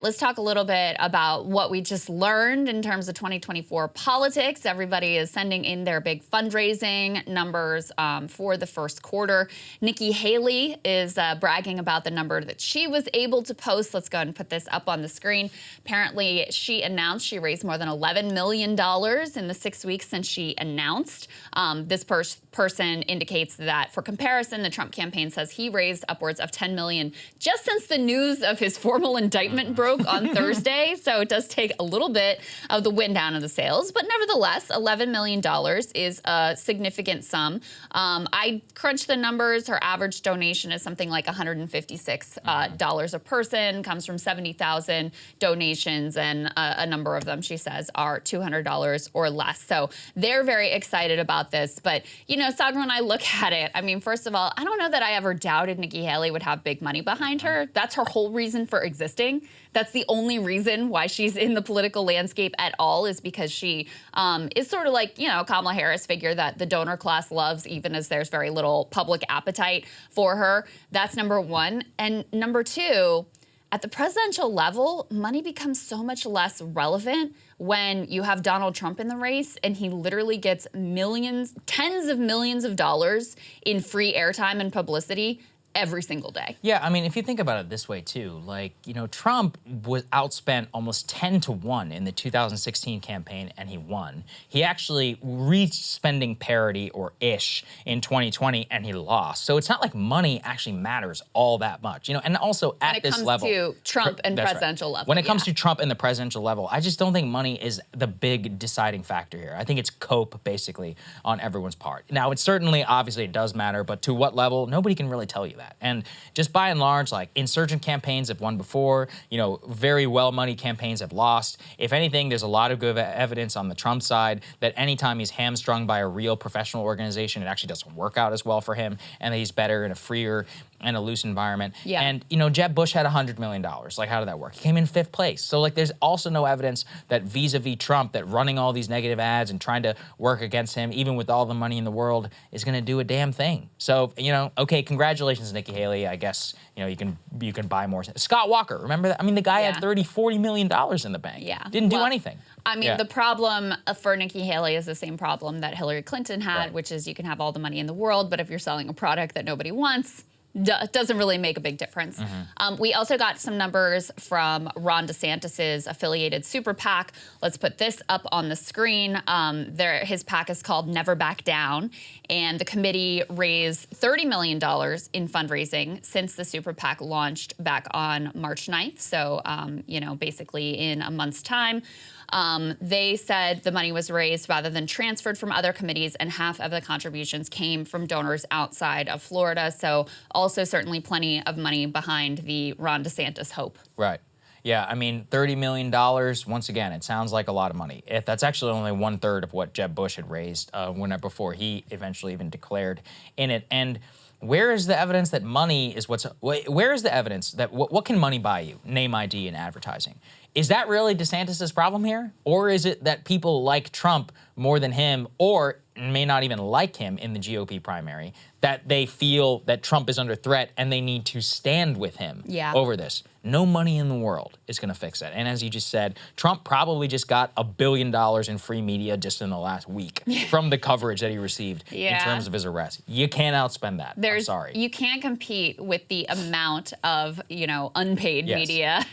let's talk a little bit about what we just learned in terms of 2024 politics. Everybody is sending in their big fundraising numbers for the first quarter. Nikki Haley is bragging about the number that she was able to post. Let's go ahead and put this up on the screen. Apparently, she announced she raised more than $11 million in the 6 weeks since she announced. This person indicates that, for comparison, the Trump campaign says he raised upwards of $10 million just since the news of his formal indictment broke on Thursday. So it does take a little bit of the wind down of the sails. But nevertheless, $11 million is a significant sum. I crunched the numbers. Her average donation is something like $156 a person, comes from 70,000 donations, and a number of them, she says, are $200 or less. So they're very excited about this. But, you know, Saagar, when I look at it, I mean, first of all, I don't know that I ever doubted Nikki Haley would have big money behind her. That's her whole reason for existing. That's the only reason why she's in the political landscape at all, is because she is sort of like, you know, Kamala Harris figure that the donor class loves, even as there's very little public appetite for her. That's number one. And number two, at the presidential level, money becomes so much less relevant when you have Donald Trump in the race and he literally gets millions, tens of millions of dollars in free airtime and publicity every single day. Yeah, I mean, if you think about it this way too, like, you know, Trump was outspent almost 10-1 in the 2016 campaign, and he won. He actually reached spending parity or ish in 2020, and he lost. So it's not like money actually matters all that much, you know. And also at this level, when it comes to Trump and presidential level, when it comes to Trump and the presidential level, I just don't think money is the big deciding factor here. I think it's cope, basically, on everyone's part. Now, it's certainly, obviously, it does matter, but to what level, nobody can really tell you that. And just by and large, like, insurgent campaigns have won before, you know, very well-moneyed campaigns have lost. If anything, there's a lot of good evidence on the Trump side that anytime he's hamstrung by a real professional organization, it actually doesn't work out as well for him, and that he's better in a freer and a loose environment. Yeah. And, you know, Jeb Bush had $100 million. Like, how did that work? He came in 5th place. So, like, there's also no evidence that vis-a-vis Trump, that running all these negative ads and trying to work against him, even with all the money in the world, is going to do a damn thing. So, you know, okay, congratulations, Nikki Haley. I guess, you know, you can buy more. Scott Walker, remember that? I mean, the guy had $30-40 million in the bank. Yeah. Didn't do anything. I mean, the problem for Nikki Haley is the same problem that Hillary Clinton had, which is you can have all the money in the world, but if you're selling a product that nobody wants, doesn't really make a big difference. We also got some numbers from Ron DeSantis's affiliated Super PAC. Let's put this up on the screen. His PAC is called Never Back Down, and the committee raised $30 million in fundraising since the Super PAC launched back on March 9th. So, you know, basically in a month's time. They said the money was raised rather than transferred from other committees, and half of the contributions came from donors outside of Florida. So also certainly plenty of money behind the Ron DeSantis hope. Right. Yeah, I mean, $30 million, once again, it sounds like a lot of money. If that's actually only 1/3 of what Jeb Bush had raised before he eventually even declared in it. And where is the evidence that money is where is the evidence that what can money buy you? Name, ID, and advertising. Is that really DeSantis' problem here? Or is it that people like Trump more than him, or may not even like him in the GOP primary, that they feel that Trump is under threat and they need to stand with him over this? No money in the world is going to fix that. And as you just said, Trump probably just got $1 billion in free media just in the last week from the coverage that he received in terms of his arrest. You can't outspend that. I'm sorry. You can't compete with the amount of, you know, unpaid media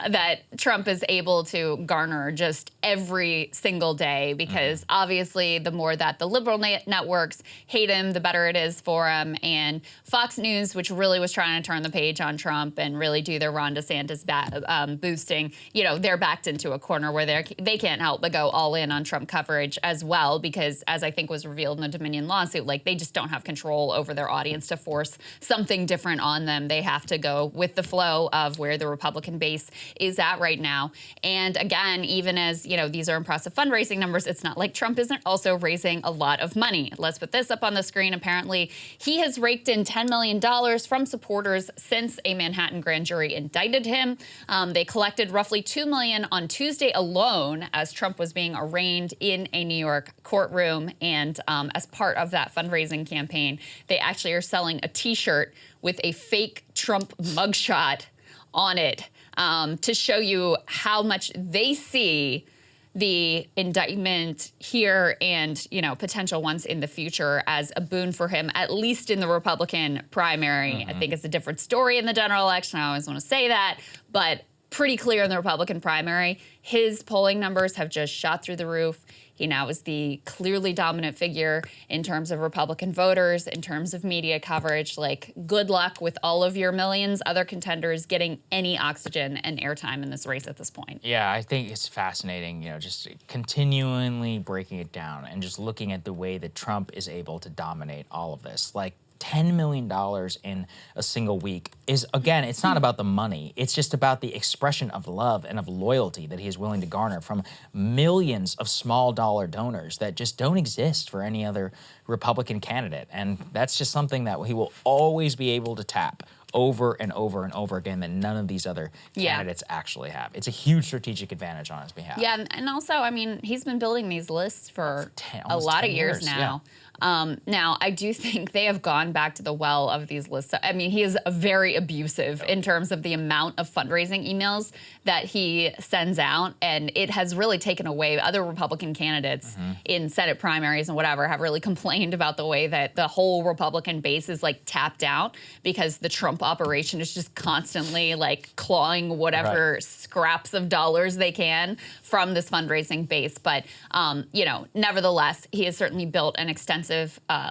that Trump is able to garner just every single day, because obviously the more that the liberal networks hate him, the better it is for him. And Fox News, which really was trying to turn the page on Trump and really do their Ron DeSantis boosting, you know, they're backed into a corner where they can't help but go all in on Trump coverage as well, because as I think was revealed in the Dominion lawsuit, like, they just don't have control over their audience to force something different on them. They have to go with the flow of where the Republican base is at right now. And again, even as, you know, these are impressive fundraising numbers, it's not like Trump isn't also raising a lot of money. Let's put this up on the screen. Apparently, he has raked in $10 million from supporters since a Manhattan grand jury indicted him. They collected roughly $2 million on Tuesday alone as Trump was being arraigned in a New York courtroom. And as part of that fundraising campaign, they actually are selling a T-shirt with a fake Trump mugshot on it. to show you how much they see the indictment here and, potential ones in the future as a boon for him, at least in the Republican primary. I think it's a different story in the general election. I always want to say that, but pretty clear in the Republican primary. His polling numbers have just shot through the roof. He now is the clearly dominant figure in terms of Republican voters, in terms of media coverage. Like, good luck with all of your millions other contenders getting any oxygen and airtime in this race at this point. Yeah, I think it's fascinating, just continually breaking it down and just looking at the way that Trump is able to dominate all of this. Like, $10 million in a single week is, again, it's not about the money. It's just about the expression of love and of loyalty that he is willing to garner from millions of small dollar donors that just don't exist for any other Republican candidate. And that's just something that he will always be able to tap over and over and over again that none of these other candidates actually have. It's a huge strategic advantage on his behalf. Yeah, and also, he's been building these lists for a lot of years now. Yeah. Now, I do think they have gone back to the well of these lists. He is very abusive in terms of the amount of fundraising emails that he sends out, and it has really taken away. Other Republican candidates in Senate primaries and whatever have really complained about the way that the whole Republican base is tapped out because the Trump operation is just constantly clawing whatever scraps of dollars they can from this fundraising base. But, nevertheless, he has certainly built an extensive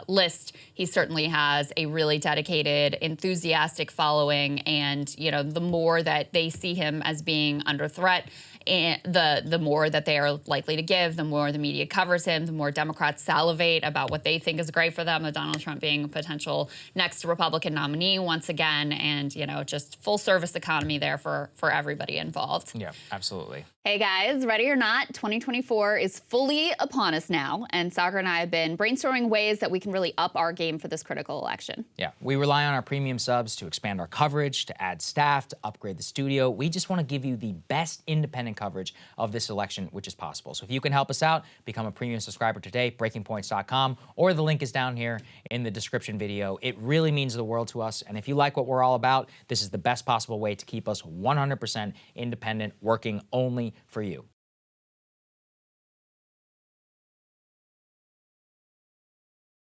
list. He certainly has a really dedicated, enthusiastic following, and the more that they see him as being under threat, and the more that they are likely to give, the more the media covers him, the more Democrats salivate about what they think is great for them, with Donald Trump being a potential next Republican nominee once again, and just full service economy there for everybody involved. Yeah, absolutely. Hey guys, ready or not, 2024 is fully upon us now, and Saagar and I have been brainstorming ways that we can really up our game for this critical election. Yeah, we rely on our premium subs to expand our coverage, to add staff, to upgrade the studio. We just want to give you the best independent coverage of this election, which is possible. So if you can help us out, become a premium subscriber today, breakingpoints.com, or the link is down here in the description video. It really means the world to us, and if you like what we're all about, this is the best possible way to keep us 100% independent, working only for you.